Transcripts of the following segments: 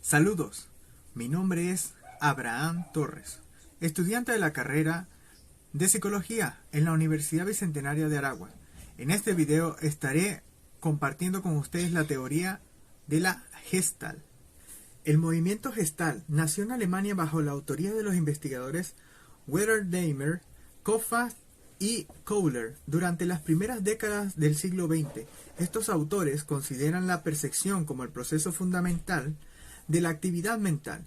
Saludos, mi nombre es Abraham Torres, estudiante de la carrera de Psicología en la Universidad Bicentenaria de Aragua. En este video estaré compartiendo con ustedes la teoría de la Gestalt. El movimiento Gestalt nació en Alemania bajo la autoría de los investigadores Wertheimer, Kofast y Kohler durante las primeras décadas del siglo XX. Estos autores consideran la percepción como el proceso fundamental de la actividad mental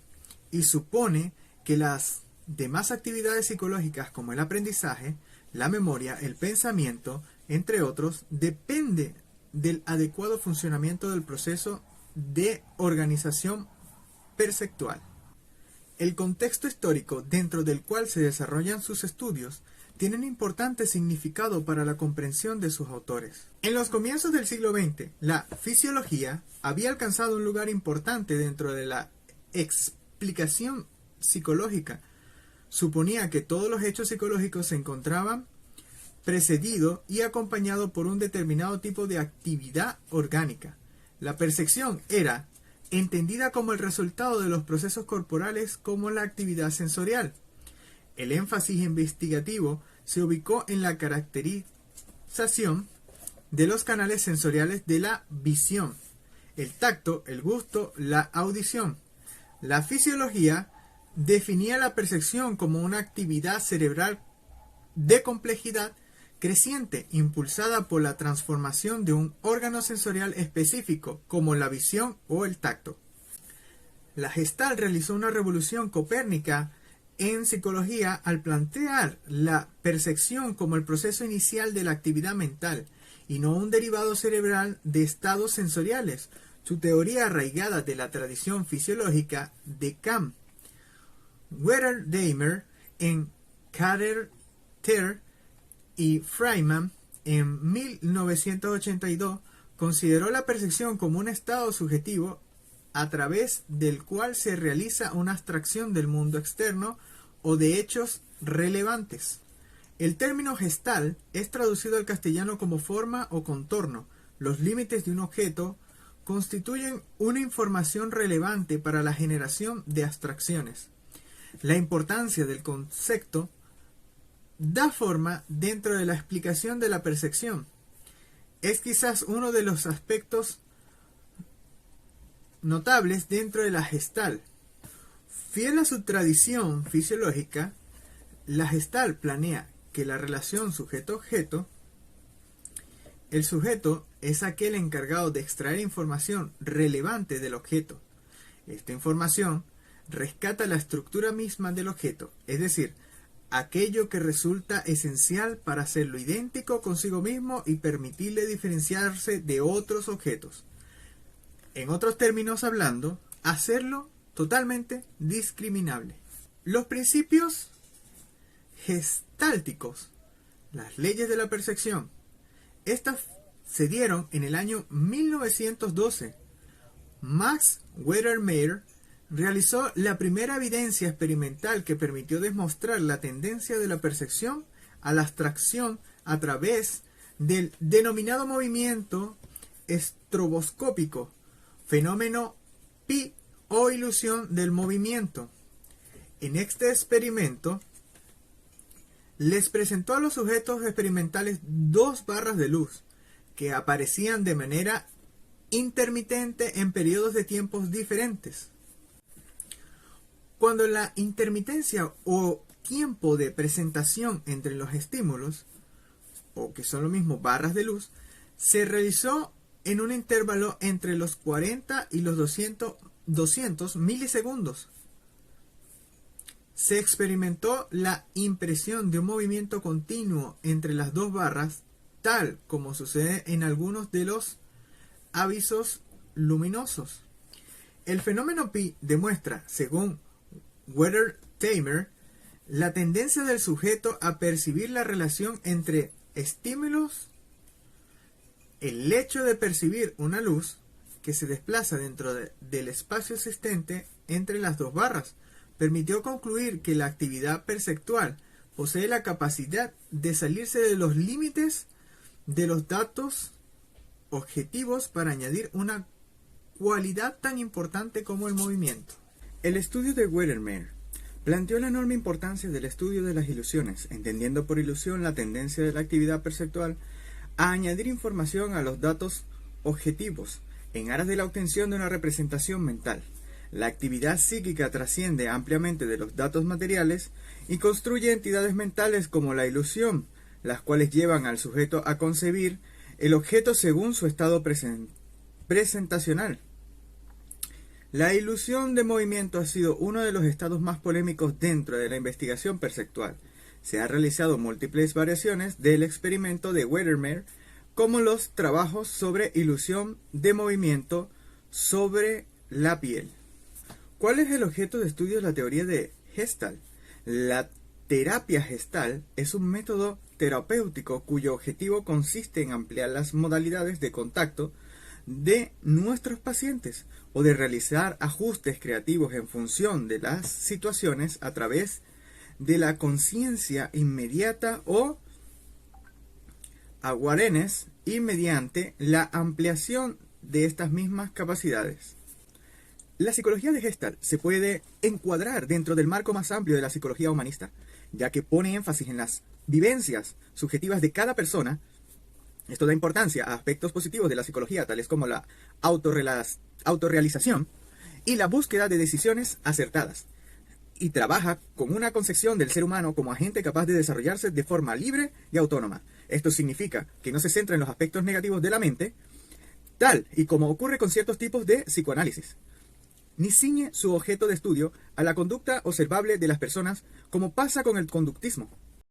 y supone que las demás actividades psicológicas como el aprendizaje, la memoria, el pensamiento, entre otros, depende del adecuado funcionamiento del proceso de organización perceptual. El contexto histórico dentro del cual se desarrollan sus estudios tiene un importante significado para la comprensión de sus autores. En los comienzos del siglo XX, la fisiología había alcanzado un lugar importante dentro de la explicación psicológica. Suponía que todos los hechos psicológicos se encontraban precedidos y acompañados por un determinado tipo de actividad orgánica. La percepción era entendida como el resultado de los procesos corporales como la actividad sensorial. El énfasis investigativo se ubicó en la caracterización de los canales sensoriales de la visión, el tacto, el gusto, la audición. La fisiología definía la percepción como una actividad cerebral de complejidad creciente, impulsada por la transformación de un órgano sensorial específico, como la visión o el tacto. La Gestalt realizó una revolución copérnica en psicología al plantear la percepción como el proceso inicial de la actividad mental y no un derivado cerebral de estados sensoriales. Su teoría arraigada de la tradición fisiológica de Kant, Wertheimer en Carter y Feynman en 1982 consideró la percepción como un estado subjetivo a través del cual se realiza una abstracción del mundo externo o de hechos relevantes. El término Gestalt es traducido al castellano como forma o contorno. Los límites de un objeto constituyen una información relevante para la generación de abstracciones. La importancia del concepto da forma dentro de la explicación de la percepción. Es quizás uno de los aspectos notables dentro de la Gestalt. Fiel a su tradición fisiológica, la Gestalt planea que la relación sujeto-objeto, el sujeto es aquel encargado de extraer información relevante del objeto. Esta información rescata la estructura misma del objeto, es decir, aquello que resulta esencial para hacerlo idéntico consigo mismo y permitirle diferenciarse de otros objetos. En otros términos hablando, hacerlo totalmente discriminable. Los principios gestálticos, las leyes de la percepción, estas se dieron en el año 1912. Max Wertheimer realizó la primera evidencia experimental que permitió demostrar la tendencia de la percepción a la abstracción a través del denominado movimiento estroboscópico, fenómeno pi o ilusión del movimiento. En este experimento les presentó a los sujetos experimentales dos barras de luz que aparecían de manera intermitente en periodos de tiempos diferentes. Cuando la intermitencia o tiempo de presentación entre los estímulos, o que son lo mismo barras de luz, se realizó en un intervalo entre los 40 y los 200 milisegundos. Se experimentó la impresión de un movimiento continuo entre las dos barras, tal como sucede en algunos de los avisos luminosos. El fenómeno pi demuestra, según Wertheimer, la tendencia del sujeto a percibir la relación entre estímulos. El hecho de percibir una luz que se desplaza dentro del espacio existente entre las dos barras permitió concluir que la actividad perceptual posee la capacidad de salirse de los límites de los datos objetivos para añadir una cualidad tan importante como el movimiento. El estudio de Weddermere planteó la enorme importancia del estudio de las ilusiones, entendiendo por ilusión la tendencia de la actividad perceptual a añadir información a los datos objetivos en aras de la obtención de una representación mental. La actividad psíquica trasciende ampliamente de los datos materiales y construye entidades mentales como la ilusión, las cuales llevan al sujeto a concebir el objeto según su estado presentacional. La ilusión de movimiento ha sido uno de los estados más polémicos dentro de la investigación perceptual. Se han realizado múltiples variaciones del experimento de Weddermere, como los trabajos sobre ilusión de movimiento sobre la piel. ¿Cuál es el objeto de estudio de la teoría de Gestalt? La terapia Gestalt es un método terapéutico cuyo objetivo consiste en ampliar las modalidades de contacto de nuestros pacientes o de realizar ajustes creativos en función de las situaciones a través de la conciencia inmediata o awareness y mediante la ampliación de estas mismas capacidades. La psicología de Gestalt se puede encuadrar dentro del marco más amplio de la psicología humanista, ya que pone énfasis en las vivencias subjetivas de cada persona. Esto da importancia a aspectos positivos de la psicología, tales como la autorrealización y la búsqueda de decisiones acertadas, y trabaja con una concepción del ser humano como agente capaz de desarrollarse de forma libre y autónoma. Esto significa que no se centra en los aspectos negativos de la mente, tal y como ocurre con ciertos tipos de psicoanálisis, ni ciñe su objeto de estudio a la conducta observable de las personas, como pasa con el conductismo.